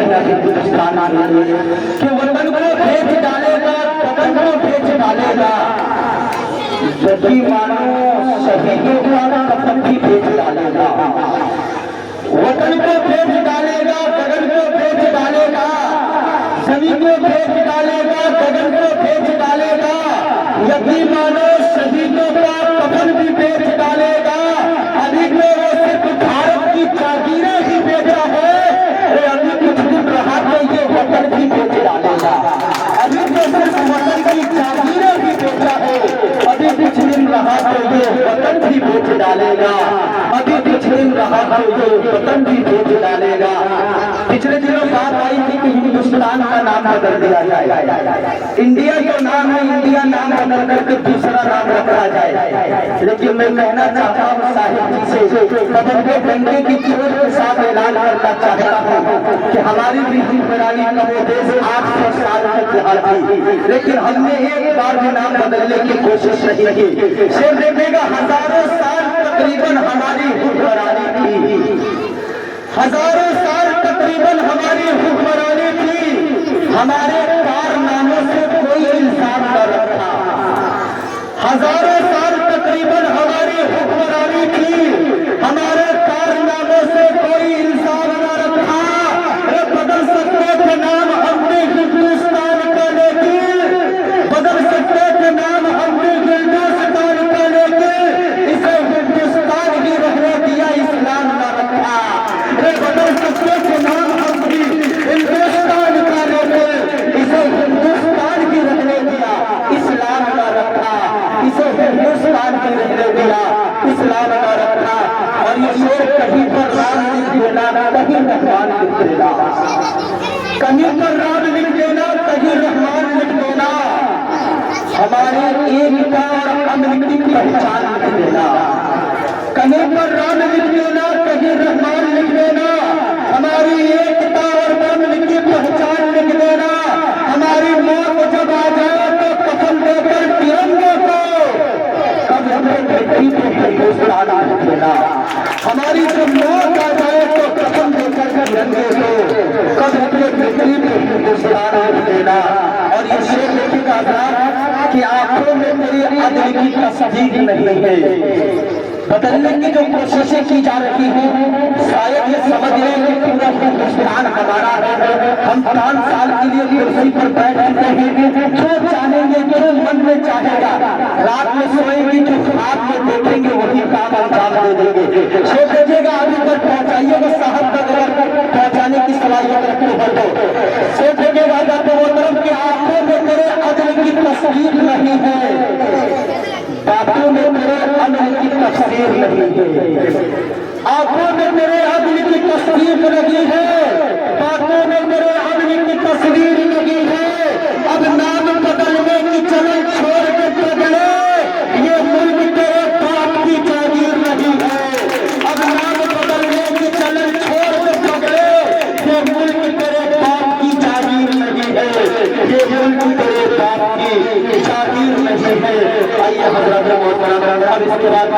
हिंदुस्तान कि वतन को बेच डालेगा, वतन को बेच डालेगा, यदि मानो शहीदों का कफन भी बेच डालेगा। वतन को बेच डालेगा, गगन को बेच डालेगा, जमीन को बेच डालेगा, गगन को बेच डालेगा, यदि मानो शहीदों का कफन भी बेच डालेगा। अभी तो वो सिर्फ भारत की जागीरें ही बेचा है, अभी कुछ दिन रहा तो ये वतन भी बेच डालेगा। अभी तो सिर्फ वतन की जागीरें ही बेचा है, अभी कुछ दिन रहा तो ये वतन भी बेच डालेगा। अभी कुछ दिन रहा तो ये वतन भी बेच डालेगा। पिछले दिनों बात आई थी कि हिंदुस्तान का नाम बदल दिया जाए, इंडिया जो नाम है इंडिया नाम बदल करके दूसरा नाम रखा जाए। लेकिन मैं कहना चाहता हूँ साहिब जी से, बदलते डंडे की चोट के साथ ऐलान करना चाहता हूँ कि हमारी भी हुक्मरानी का वो देश 800 साल तक रहा थी, लेकिन हमने एक बार भी नाम बदलने की कोशिश नहीं की। शेर देखेगा हजारों साल तकरीबन हमारी हुक्मरानी थी, हजारों साल तकरीबन हमारी हुक्मरानी थी, हमारे कारनामों से कोई इंसान न रखा। हजारों साल तकरीबन हमारी हुक्मरानी थी, हमारे कारनामों से कोई इंसान न रखा। बदल सकते थे नाम हमने हिंदुस्तान का, लेकिन बदल सकते थे नाम हमने हिंदुस्तान का, लेकिन इसे हिंदुस्तान ही रहने दिया, इस्लाम न रखा। बदल सकते थे नाम हमने हिंदुस्तान का, लेकिन इसे हिंदुस्तान ही रहने दिया, इस्लाम न रखा। इसे हिंदुस्तान ही रहने दिया, इस्लाम न रखा। और ये शेर कहीं पर राम लिख देना, कहीं रहमान लिख देना, कहीं पर राम लिख देना, कहीं रहमान लिख देना, हमारी एकता और अमन की पहचान लिख देना। कहीं पर राम लिख देना, कहीं रहमान लिख देना, हमारी एकता और अमन की पहचान लिख देना। हमारी मौत जब आ जाए तो कफन देकर तिरंगे को, कब हमें बेटी को हिंदुस्तान लिख देना। हमारी जब मौत आ जाए तो कफन देकर तिरंगे को, कब हमें बेटी को हिंदुस्तान लिख देना। और ये शेर लिखेगा कि आंखों में मेरी अदल की तस्दीक नहीं है। बदलने की जो कोशिशें की जा रही हैं, शायद ये समझ लें कि पूरा हिंदुस्तान हमारा है। हम 5 साल के लिए कुर्सी पर बैठ चुके हैं, जो चाहेंगे जो मन में चाहेगा, रात में सोएंगे जो ख्वाब में देखेंगे वही काम अंजाम दे देंगे। सोच लीजिएगा अभी तक पहुंचाइएगा साहब तक, अगर पहुंचाने की सलाहियत रखते हो तो सोच लीजिएगा जाते वो तरफ की आंखों में तेरे अदल की तस्वीर नहीं है, बातों में तेरे अदल की तस्वीर नहीं है। आंखों में तेरे अदल की तस्वीर लगी है, बातों में तेरे अदल की तस्वीर लगी है। अब नाम बदलने की चलन छोड़ के बदले, ये मुल्क तेरे बाप की जागीर नहीं है। अब नाम बदलने की चलन छोड़ के बदले, ये मुल्क तेरे बाप की जागीर नहीं है, ये मुल्क तेरे बाप की जागीर नहीं है। आइए हजरत मोहतरम, अब इसके बाद